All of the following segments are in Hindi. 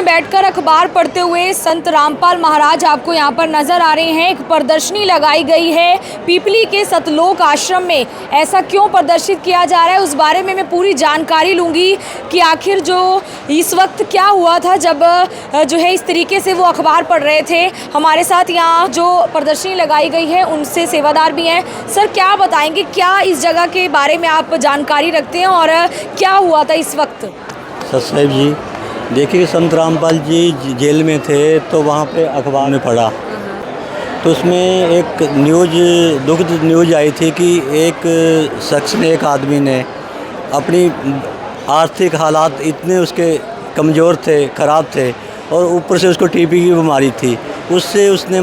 बैठकर अखबार पढ़ते हुए संत रामपाल महाराज आपको यहाँ पर नजर आ रहे हैं। एक प्रदर्शनी लगाई गई है पीपली के सतलोक आश्रम में। ऐसा क्यों प्रदर्शित किया जा रहा है उस बारे में मैं पूरी जानकारी लूँगी कि आखिर जो इस वक्त क्या हुआ था जब जो है इस तरीके से वो अखबार पढ़ रहे थे। हमारे साथ यहाँ जो प्रदर्शनी लगाई गई है उनसे सेवादार भी हैं। सर क्या बताएंगे, क्या इस जगह के बारे में आप जानकारी रखते हैं और क्या हुआ था इस वक्त? सर साहिब जी, देखिए संत रामपाल जी जेल में थे तो वहाँ पे अखबार में पढ़ा तो उसमें एक दुखद न्यूज़ आई थी कि एक शख्स ने, एक आदमी ने अपनी आर्थिक हालात इतने उसके कमज़ोर थे, ख़राब थे और ऊपर से उसको टीबी की बीमारी थी। उससे उसने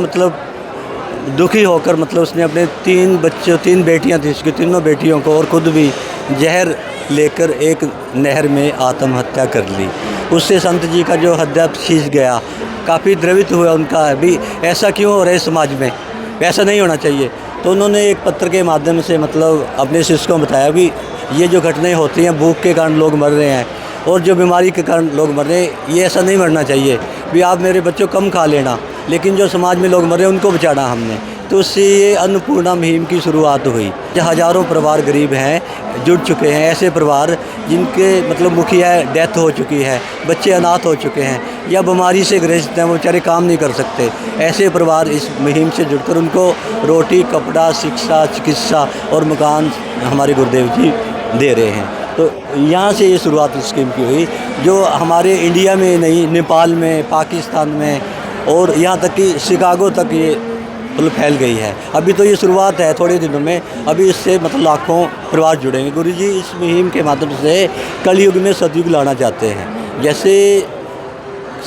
दुखी होकर उसने अपने 3 बेटियां थी, उसकी तीनों बेटियों को और ख़ुद भी जहर लेकर एक नहर में आत्महत्या कर ली। उससे संत जी का जो हृदय शीश गया, काफ़ी द्रवित हुआ उनका भी ऐसा क्यों हो रहा है समाज में, ऐसा नहीं होना चाहिए। तो उन्होंने एक पत्र के माध्यम से अपने शिष्य को बताया भी ये जो घटनाएं होती हैं, भूख के कारण लोग मर रहे हैं और जो बीमारी के कारण लोग मर रहे हैं, ये ऐसा नहीं मरना चाहिए भी आप मेरे बच्चों कम खा लेना, लेकिन जो समाज में लोग मर रहे हैं उनको बचाना हमने। तो उससे ये अन्नपूर्णा मुहिम की शुरुआत हुई। हज़ारों परिवार गरीब हैं, जुड़ चुके हैं, ऐसे परिवार जिनके मुखिया डेथ हो चुकी है, बच्चे अनाथ हो चुके हैं या बीमारी से ग्रसित हैं, वो बेचारे काम नहीं कर सकते। ऐसे परिवार इस मुहिम से जुड़कर उनको रोटी, कपड़ा, शिक्षा, चिकित्सा और मकान हमारे गुरुदेव जी दे रहे हैं। तो यहाँ से ये शुरुआत स्कीम की हुई, जो हमारे इंडिया में नहीं, नेपाल में, पाकिस्तान में और यहाँ तक कि शिकागो तक ये फैल गई है। अभी तो ये शुरुआत है, थोड़े दिनों में अभी इससे लाखों परिवार जुड़ेंगे। गुरु जी इस मुहिम के माध्यम से कलयुग में सतयुग लाना चाहते हैं। जैसे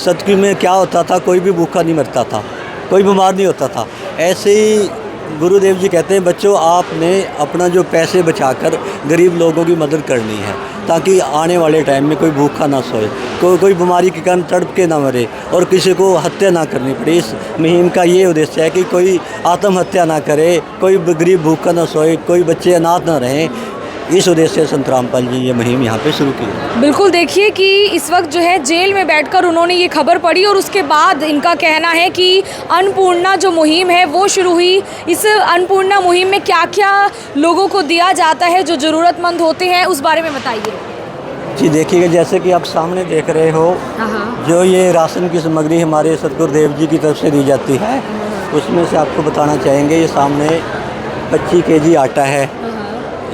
सतयुग में क्या होता था, कोई भी भूखा नहीं मरता था, कोई बीमार नहीं होता था, ऐसे ही गुरुदेव जी कहते हैं बच्चों आपने अपना जो पैसे बचाकर गरीब लोगों की मदद करनी है ताकि आने वाले टाइम में कोई भूखा ना सोए, कोई बीमारी के कारण तड़प के ना मरे और किसी को हत्या ना करनी पड़े। इस मुहिम का ये उद्देश्य है कि कोई आत्महत्या ना करे, कोई गरीब भूखा ना सोए, कोई बच्चे अनाथ ना रहें। इस उद्देश्य से संत रामपाल जी ये मुहिम यहाँ पे शुरू की। बिल्कुल, देखिए कि इस वक्त जो है जेल में बैठकर उन्होंने ये खबर पढ़ी और उसके बाद इनका कहना है कि अन्नपूर्णा जो मुहिम है वो शुरू हुई। इस अन्नपूर्णा मुहिम में क्या क्या लोगों को दिया जाता है जो ज़रूरतमंद होते हैं, उस बारे में बताइए। जी देखिएगा, जैसे कि आप सामने देख रहे हो, जो ये राशन की सामग्री हमारे सतगुरुदेव जी की तरफ से दी जाती है, उसमें से आपको बताना चाहेंगे ये सामने 25 केजी आटा है,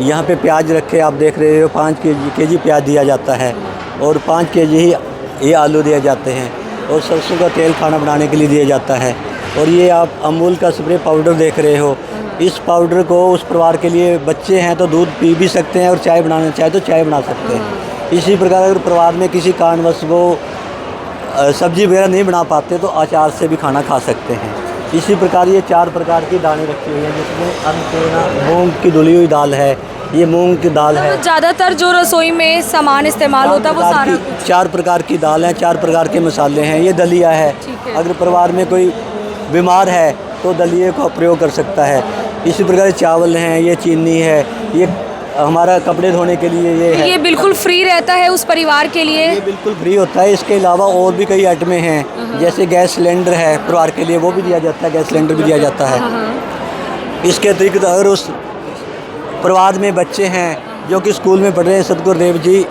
यहाँ पे प्याज रखे आप देख रहे हो, 5 केजी प्याज दिया जाता है और 5 केजी ही ये आलू दिए जाते हैं और सरसों का तेल खाना बनाने के लिए दिया जाता है। और ये आप अमूल का स्प्रे पाउडर देख रहे हो, इस पाउडर को उस परिवार के लिए, बच्चे हैं तो दूध पी भी सकते हैं और चाय बनाना चाहे तो चाय बना सकते हैं। इसी प्रकार अगर परिवार में किसी कारणवश वो सब्जी वगैरह नहीं बना पाते तो अचार से भी खाना खा सकते हैं। इसी प्रकार ये 4 प्रकार की दालें रखी हुई हैं, जिसमें अन्नपूर्णा मूंग की धुली हुई दाल है, ये मूंग की दाल है। ज़्यादातर जो रसोई में सामान इस्तेमाल होता है वो सारा 4 प्रकार की दाल है, 4 प्रकार के मसाले हैं, ये दलिया है। अगर परिवार में कोई बीमार है तो दलिए का प्रयोग कर सकता है। इसी प्रकार चावल हैं, ये चीनी है, ये हमारा कपड़े धोने के लिए ये है। ये बिल्कुल फ्री रहता है उस परिवार के लिए, ये बिल्कुल फ्री होता है। इसके अलावा और भी कई आइटमें हैं, जैसे गैस सिलेंडर है परिवार के लिए, वो भी दिया जाता है, गैस सिलेंडर भी दिया जाता है। इसके अतिरिक्त अगर उस परिवार में बच्चे हैं जो कि स्कूल में पढ़ रहे हैं, सतगुरुदेव जी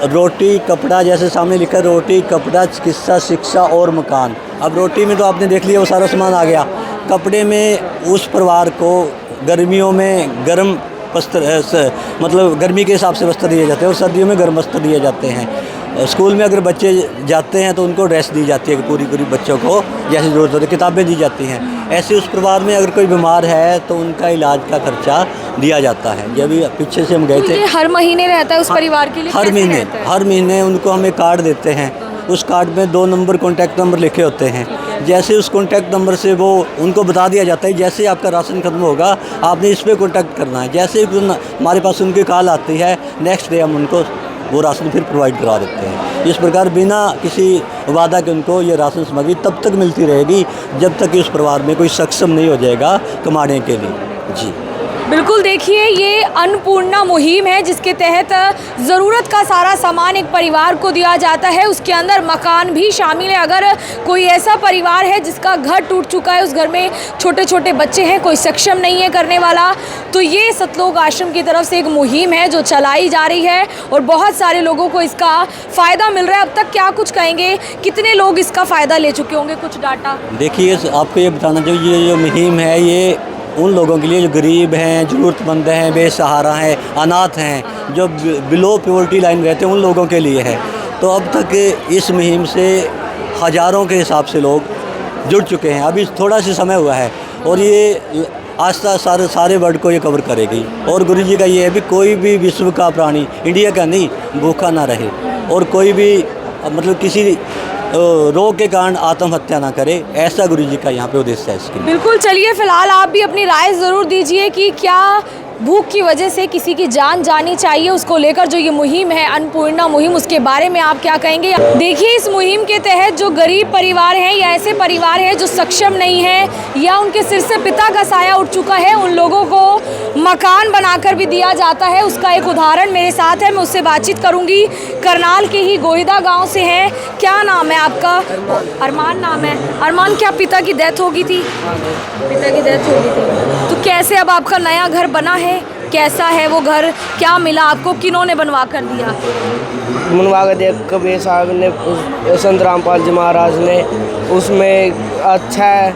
रोटी, कपड़ा, जैसे सामने लिखा है रोटी, कपड़ा, चिकित्सा, शिक्षा और मकान। अब रोटी में तो आपने देख लिया वो सारा सामान आ गया। कपड़े में उस परिवार को गर्मियों में गर्म वस्त्र गर्मी के हिसाब से वस्त्र दिए जाते हैं और सर्दियों में गर्म वस्त्र दिए जाते हैं। स्कूल में अगर बच्चे जाते हैं तो उनको ड्रेस दी जाती है, पूरी बच्चों को जैसी ज़रूरत होती है, किताबें दी जाती हैं। ऐसे उस परिवार में अगर कोई बीमार है तो उनका इलाज का खर्चा दिया जाता है। जब पीछे से हम गए थे, हर महीने रहता है उस परिवार के लिए, हर महीने उनको हम एक कार्ड देते हैं। उस कार्ड में 2 नंबर कॉन्टैक्ट नंबर लिखे होते हैं। जैसे उस कॉन्टैक्ट नंबर से वो उनको बता दिया जाता है जैसे आपका राशन खत्म होगा आपने इस पर कॉन्टैक्ट करना है। जैसे हमारे पास उनकी कॉल आती है, नेक्स्ट डे हम उनको वो राशन फिर प्रोवाइड करा देते हैं। इस प्रकार बिना किसी वादा के उनको ये राशन सामग्री तब तक मिलती रहेगी जब तक कि उस परिवार में कोई सक्षम नहीं हो जाएगा कमाने के लिए। जी बिल्कुल, देखिए ये अन्नपूर्णा मुहिम है जिसके तहत ज़रूरत का सारा सामान एक परिवार को दिया जाता है। उसके अंदर मकान भी शामिल है। अगर कोई ऐसा परिवार है जिसका घर टूट चुका है, उस घर में छोटे छोटे बच्चे हैं, कोई सक्षम नहीं है करने वाला, तो ये सतलोक आश्रम की तरफ से एक मुहिम है जो चलाई जा रही है और बहुत सारे लोगों को इसका फ़ायदा मिल रहा है। अब तक क्या कुछ कहेंगे, कितने लोग इसका फ़ायदा ले चुके होंगे, कुछ डाटा? देखिए, आपको ये बताना चाहिए, ये जो मुहिम है ये उन लोगों के लिए जो गरीब हैं, ज़रूरतमंद हैं, बेसहारा हैं, अनाथ हैं, जो बिलो पॉवर्टी लाइन रहते हैं, उन लोगों के लिए है। तो अब तक इस मुहिम से हज़ारों के हिसाब से लोग जुड़ चुके हैं। अभी थोड़ा सा समय हुआ है और ये आस्था सारे वर्ल्ड को ये कवर करेगी। और गुरु जी का ये है भी कोई भी विश्व का प्राणी, इंडिया का नहीं, भूखा ना रहे और कोई भी मतलब किसी रोग के कारण आत्महत्या ना करे, ऐसा गुरु जी का यहाँ पे उद्देश्य है इसके लिए। बिल्कुल, चलिए फिलहाल आप भी अपनी राय ज़रूर दीजिए कि क्या भूख की वजह से किसी की जान जानी चाहिए, उसको लेकर जो ये मुहिम है अन्नपूर्णा मुहिम, उसके बारे में आप क्या कहेंगे? देखिए, इस मुहिम के तहत जो गरीब परिवार हैं या ऐसे परिवार हैं जो सक्षम नहीं है या उनके सिर से पिता का साया उठ चुका है, उन लोगों को मकान बनाकर भी दिया जाता है। उसका एक उदाहरण मेरे साथ है, मैं उससे बातचीत करूँगी। करनाल के ही गोहिदा गाँव से हैं। क्या नाम है आपका? अरमान नाम है। अरमान, क्या पिता की डेथ हो गई थी? पिता की डेथ हो गई थी, तो कैसे अब आपका नया घर बना है? कैसा है वो घर, क्या मिला आपको, किन्होंने बनवा कर दिया? बनवा कर दिया कबीर साहब ने, संत रामपाल जी महाराज ने। उसमें अच्छा है,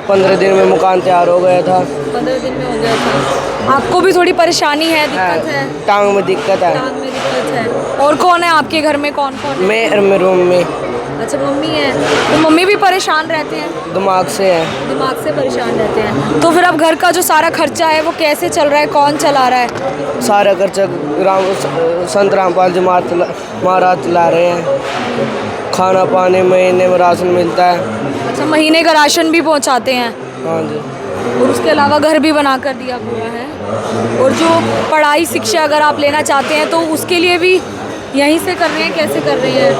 15 दिन में मकान तैयार हो गया था। 15 दिन में हो गया था। आपको भी थोड़ी परेशानी है, दिक्कत है? टांग में दिक्कत है। टांग में दिक्कत है। और कौन है आपके घर में, कौन कौन है? मैं और मेरी मम्मी। अच्छा, मम्मी है। तो मम्मी भी परेशान रहते हैं? दिमाग से है। दिमाग से परेशान रहते हैं। तो फिर अब घर का जो सारा खर्चा है वो कैसे चल रहा है, कौन चला रहा है? सारा खर्चा संत रामपाल जी महाराज चला रहे हैं। खाना पानी महीने में राशन मिलता है। अच्छा, महीने का राशन भी पहुंचाते हैं? हाँ जी। और उसके अलावा घर भी बना कर दिया हुआ है। और जो पढ़ाई शिक्षा अगर आप लेना चाहते हैं तो उसके लिए भी यहीं से कर रहे हैं, कैसे कर रहे हैं?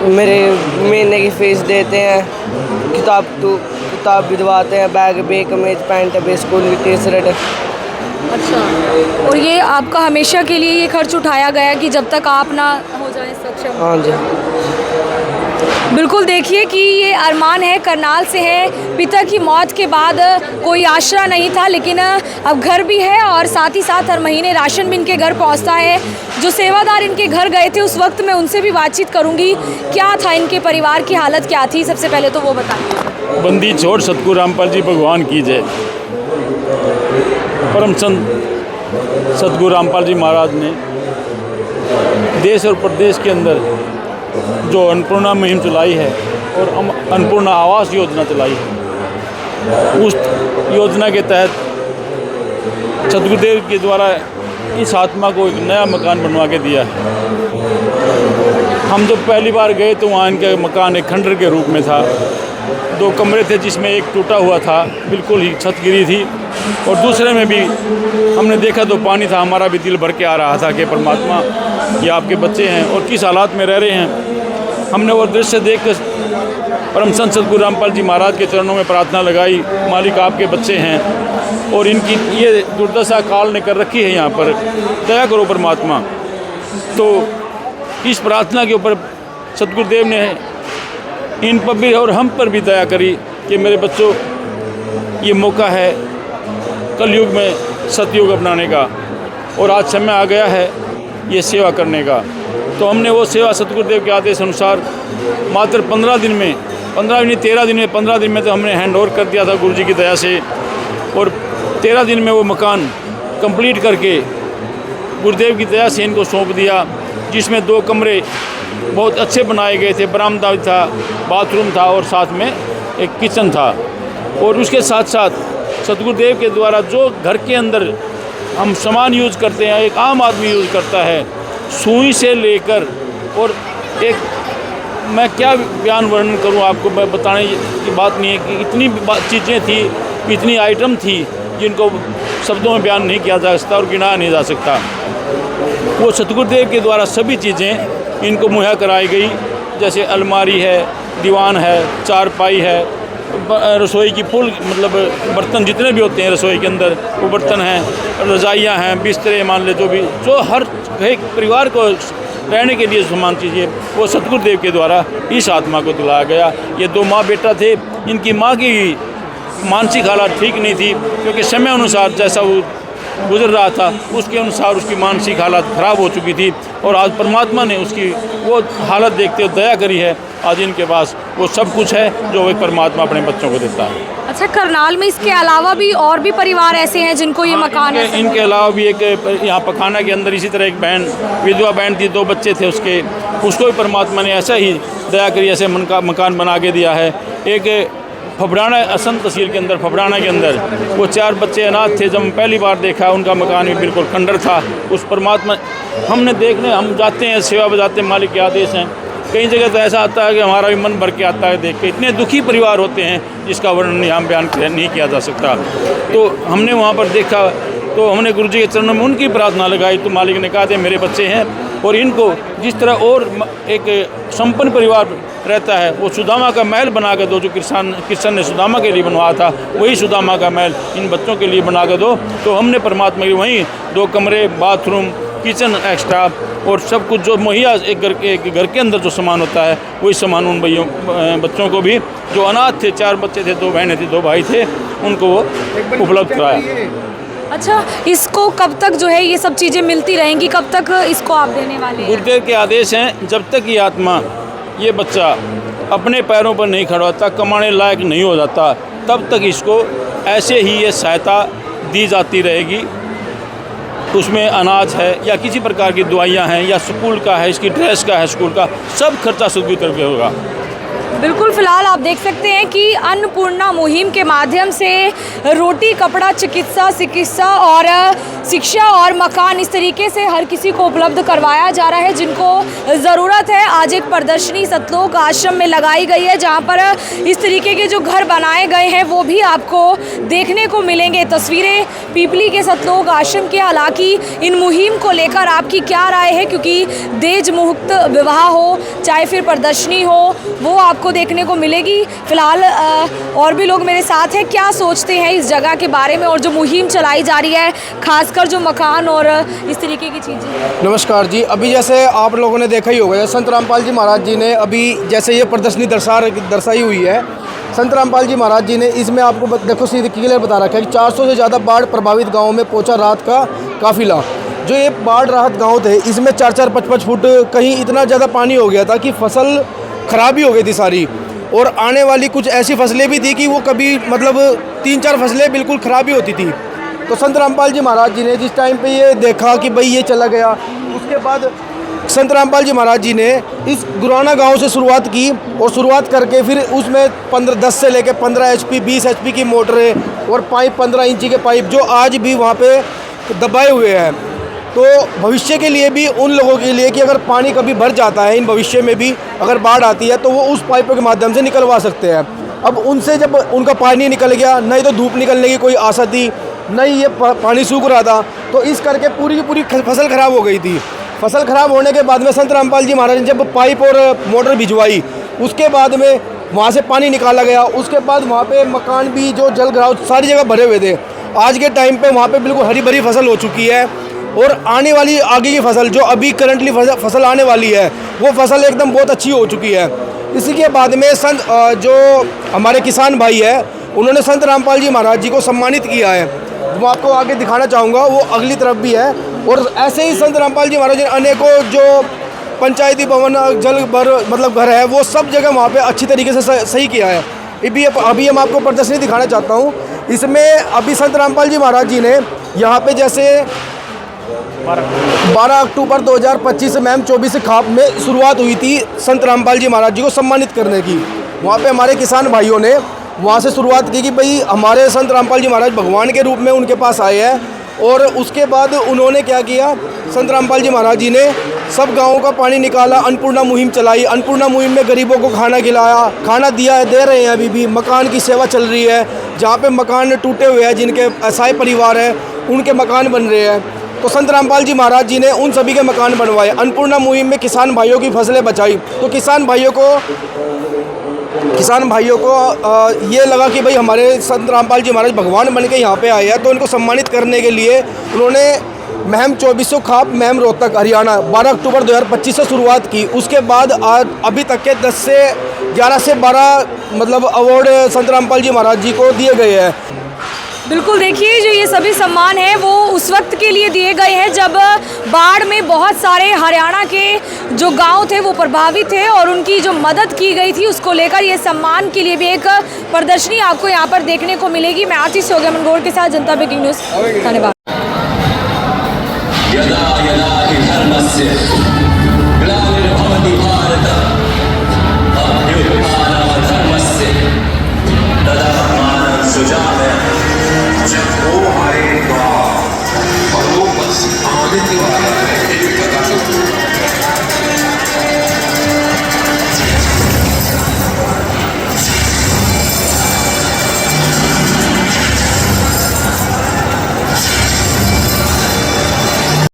मेरे महीने की फीस देते हैं, किताब भिजवाते हैं, बैग भी, कमीज पैंट भी, स्कूल की टी शर्ट। अच्छा, और ये आपका हमेशा के लिए ये खर्च उठाया गया कि जब तक आप ना हो जाए सक्षम? हाँ जी। बिल्कुल, देखिए कि ये अरमान है, करनाल से है। पिता की मौत के बाद कोई आसरा नहीं था, लेकिन अब घर भी है और साथ ही साथ हर महीने राशन भी इनके घर पहुंचता है। जो सेवादार इनके घर गए थे उस वक्त मैं उनसे भी बातचीत करूंगी, क्या था इनके परिवार की हालत क्या थी, सबसे पहले तो वो बताइए। बंदी छोड़ सतगुरु रामपाल जी भगवान की जय। परम संत सतगुरु रामपाल जी महाराज ने देश और प्रदेश के अंदर जो अन्नपूर्णा मुहिम चलाई है और अन्नपूर्णा आवास योजना चलाई है, उस योजना के तहत सतगुरुदेव के द्वारा इस आत्मा को एक नया मकान बनवा के दिया है। हम जब पहली बार गए तो वहाँ इनका मकान एक खंडर के रूप में था। 2 कमरे थे जिसमें एक टूटा हुआ था, बिल्कुल ही छत गिरी थी, और दूसरे में भी हमने देखा तो पानी था। हमारा भी दिल भर के आ रहा था कि परमात्मा, ये आपके बच्चे हैं और किस हालात में रह रहे हैं। हमने वो दृश्य देख कर परम संत सतगुरु रामपाल जी महाराज के चरणों में प्रार्थना लगाई, मालिक आपके बच्चे हैं और इनकी ये दुर्दशा काल ने कर रखी है, यहाँ पर दया करो परमात्मा। तो इस प्रार्थना के ऊपर सतगुरुदेव ने इन पर भी और हम पर भी दया करी कि मेरे बच्चों, ये मौका है कलयुग में सतयुग अपनाने का और आज समय आ गया है ये सेवा करने का। तो हमने वो सेवा सतगुरुदेव के आदेश अनुसार मात्र 15 दिन में, 15 नहीं 13 दिन में, 15 दिन में तो हमने हैंड ओवर कर दिया था गुरु जी की दया से, और 13 दिन में वो मकान कंप्लीट करके गुरुदेव की दया से इनको सौंप दिया, जिसमें 2 कमरे बहुत अच्छे बनाए गए थे, बरामदा था, बाथरूम था और साथ में एक किचन था। और उसके साथ साथ सतगुरुदेव के द्वारा जो घर के अंदर हम सामान यूज़ करते हैं, एक आम आदमी यूज़ करता है, सुई से लेकर, और एक मैं क्या बयान वर्णन करूं आपको, मैं बताने की बात नहीं है कि इतनी चीज़ें थी, इतनी आइटम थी जिनको शब्दों में बयान नहीं किया जा सकता और गिनाया नहीं जा सकता। वो सतगुरुदेव के द्वारा सभी चीज़ें इनको मुहैया कराई गई, जैसे अलमारी है, दीवान है, चारपाई है, रसोई की फुल मतलब बर्तन जितने भी होते हैं रसोई के अंदर, वो बर्तन हैं, रज़ाइयाँ हैं, बिस्तरे मान ले, जो हर एक परिवार को रहने के लिए सामान चाहिए, वो सतगुरुदेव के द्वारा इस आत्मा को दिलाया गया। ये 2 माँ बेटा थे। इनकी माँ की मानसिक हालत ठीक नहीं थी, क्योंकि समय अनुसार जैसा वो गुजर रहा था उसके अनुसार उसकी मानसिक हालत ख़राब हो चुकी थी, और आज परमात्मा ने उसकी वो हालत देखते हुए दया करी है। आज इनके पास वो सब कुछ है जो एक परमात्मा अपने बच्चों को देता है। अच्छा, करनाल में इसके अलावा भी और भी परिवार ऐसे हैं जिनको ये मकान है? इनके अलावा भी एक यहाँ पखाना के अंदर इसी तरह एक बहन, विधवा बहन थी, 2 बच्चे थे उसको भी परमात्मा ने ऐसा ही दया करी, ऐसे मकान बना के दिया है। एक फबराना असम तहसील के अंदर, फबराना के अंदर वो 4 बच्चे अनाथ थे। जब हम पहली बार देखा, उनका मकान भी बिल्कुल खंडर था। उस परमात्मा हम जाते हैं, सेवा बजाते हैं, मालिक के आदेश हैं। कई जगह तो ऐसा आता है कि हमारा भी मन भर के आता है देख के। इतने दुखी परिवार होते हैं जिसका वर्णन यहाँ बयान नहीं किया जा सकता। तो हमने वहाँ पर देखा, तो हमने गुरु जी के चरणों में उनकी प्रार्थना लगाई, तो मालिक ने कहा थे मेरे बच्चे हैं, और इनको जिस तरह और एक संपन्न परिवार रहता है, वो सुदामा का महल बना कर दो, जो कृष्ण ने सुदामा के लिए बनवाया था, वही सुदामा का महल इन बच्चों के लिए बना कर दो। तो हमने परमात्मा की वहीं 2 कमरे, बाथरूम, किचन एक्स्ट्रा और सब कुछ जो मुहैया एक घर के अंदर जो सामान होता है, वही सामान उन बच्चों को भी, जो अनाथ थे, 4 बच्चे थे, 2 बहनें थी, 2 भाई थे, उनको वो उपलब्ध कराया। अच्छा, इसको कब तक जो है ये सब चीज़ें मिलती रहेंगी, कब तक इसको आप देने वाले हैं? गुरुदेव के आदेश हैं, जब तक ये आत्मा, ये बच्चा अपने पैरों पर नहीं खड़ा होता, कमाने लायक नहीं हो जाता, तब तक इसको ऐसे ही ये सहायता दी जाती रहेगी। उसमें अनाज है या किसी प्रकार की दवाइयाँ हैं या स्कूल का है, इसकी ड्रेस का है, स्कूल का सब खर्चा सदगुरु की तरफ से होगा। बिल्कुल, फिलहाल आप देख सकते हैं कि अन्नपूर्णा मुहिम के माध्यम से रोटी, कपड़ा, चिकित्सा और शिक्षा और मकान, इस तरीके से हर किसी को उपलब्ध करवाया जा रहा है जिनको ज़रूरत है। आज एक प्रदर्शनी सतलोक आश्रम में लगाई गई है, जहां पर इस तरीके के जो घर बनाए गए हैं वो भी आपको देखने को मिलेंगे। तस्वीरें पीपली के सतलोक आश्रम के। हालांकि इन मुहिम को लेकर आपकी क्या राय है, क्योंकि दहेज मुक्त विवाह हो, चाहे फिर प्रदर्शनी हो, वो आपको देखने को मिलेगी। फिलहाल और भी लोग मेरे साथ हैं, क्या सोचते हैं इस जगह के बारे में और जो मुहिम चलाई जा रही है, खासकर जो मकान और इस तरीके की चीज़ें? नमस्कार जी। अभी जैसे आप लोगों ने देखा ही होगा, संत रामपाल जी महाराज जी ने अभी जैसे ये प्रदर्शनी दर्शाई हुई है, संत रामपाल जी महाराज जी ने इसमें आपको देखो सीधे क्लियर बता रखा है कि 400 से ज़्यादा बाढ़ प्रभावित गाँव में पहुँचा राहत का काफिला। जो ये बाढ़ राहत गाँव थे, इसमें 4-4, 5-5 फुट कहीं इतना ज़्यादा पानी हो गया था कि फसल खराबी हो गई थी सारी, और आने वाली कुछ ऐसी फसलें भी थी कि वो कभी मतलब 3-4 फसलें बिल्कुल ख़राबी होती थी। तो संत रामपाल जी महाराज जी ने जिस टाइम पे ये देखा कि भाई ये चला गया, उसके बाद संत रामपाल जी महाराज जी ने इस गुराना गांव से शुरुआत की, और शुरुआत करके फिर उसमें 10 से लेकर 15 HP 20 HP की मोटरें और पाइप 15 इंची के पाइप जो आज भी वहाँ पे दबाए हुए हैं। तो भविष्य के लिए भी उन लोगों के लिए कि अगर पानी कभी भर जाता है, इन भविष्य में भी अगर बाढ़ आती है तो वो उस पाइपों के माध्यम से निकलवा सकते हैं। अब उनसे जब उनका पानी निकल गया, नहीं तो धूप निकलने की कोई आशा थी, नहीं ये पानी सूख रहा था, तो इस करके पूरी की पूरी फसल ख़राब हो गई थी। फसल ख़राब होने के बाद में संत रामपाल जी महाराज ने जब पाइप और मोटर भिजवाई, उसके बाद में वहाँ से पानी निकाला गया। उसके बाद वहाँ पे मकान भी जो जल घराव सारी जगह भरे हुए थे। आज के टाइम पे वहाँ पे बिल्कुल हरी भरी फसल हो चुकी है, और आने वाली आगे की फसल जो अभी करंटली फसल आने वाली है, वो फसल एकदम बहुत अच्छी हो चुकी है। इसी के बाद में संत जो हमारे किसान भाई है, उन्होंने संत रामपाल जी महाराज जी को सम्मानित किया है। मैं आपको आगे दिखाना चाहूँगा, वो अगली तरफ भी है। और ऐसे ही संत रामपाल जी महाराज ने अनेकों जो पंचायती भवन, जल भर मतलब घर है, वो सब जगह वहाँ पे अच्छी तरीके से सही किया है। अभी हम आपको प्रदर्शनी दिखाना चाहता हूँ। इसमें अभी संत रामपाल जी महाराज जी ने यहाँ पे जैसे 12 अक्टूबर 2025 से मैम 24 खाप में शुरुआत हुई थी संत रामपाल जी महाराज जी को सम्मानित करने की। वहाँ पे हमारे किसान भाइयों ने वहाँ से शुरुआत की कि भाई हमारे संत रामपाल जी महाराज भगवान के रूप में उनके पास आए हैं। और उसके बाद उन्होंने क्या किया, संत रामपाल जी महाराज जी ने सब गाँवों का पानी निकाला, अन्नपूर्णा मुहिम चलाई। अन्नपूर्णा मुहिम में गरीबों को खाना खिलाया, खाना दिया है, दे रहे हैं अभी भी। मकान की सेवा चल रही है, जहाँ पे मकान टूटे हुए हैं, जिनके असहाय परिवार हैं, उनके मकान बन रहे हैं। तो संत रामपाल जी महाराज जी ने उन सभी के मकान बनवाए। अन्नपूर्णा मुहिम में किसान भाइयों की फसलें बचाई। तो किसान भाइयों को किसान भाइयों को ये लगा कि भाई हमारे संत रामपाल जी महाराज भगवान बन के यहाँ पे आए हैं, तो उनको सम्मानित करने के लिए उन्होंने महम 2400 खाप महम रोहतक हरियाणा 12 अक्टूबर 2025 से शुरुआत की। उसके बाद आज अभी तक के 11 से 12 मतलब अवार्ड संत रामपाल जी महाराज जी को दिए गए हैं। बिल्कुल, देखिए जो ये सभी सम्मान हैं वो उस वक्त के लिए दिए गए हैं जब बाढ़ में बहुत सारे हरियाणा के जो गांव थे वो प्रभावित थे और उनकी जो मदद की गई थी उसको लेकर ये सम्मान के लिए भी एक प्रदर्शनी आपको यहाँ पर देखने को मिलेगी। मैं आर्टिस्ट हो गया मनगोड़ के साथ जनता ब्रेकिंग न्यूज़, धन्यवाद। यदा यदा हि धर्मस्य ग्लानिर्भवति भारत अभ्युत्थानमधर्मस्य तदात्मानं सृजामि। जब वो हमारे द्वार और वो बस आदित्य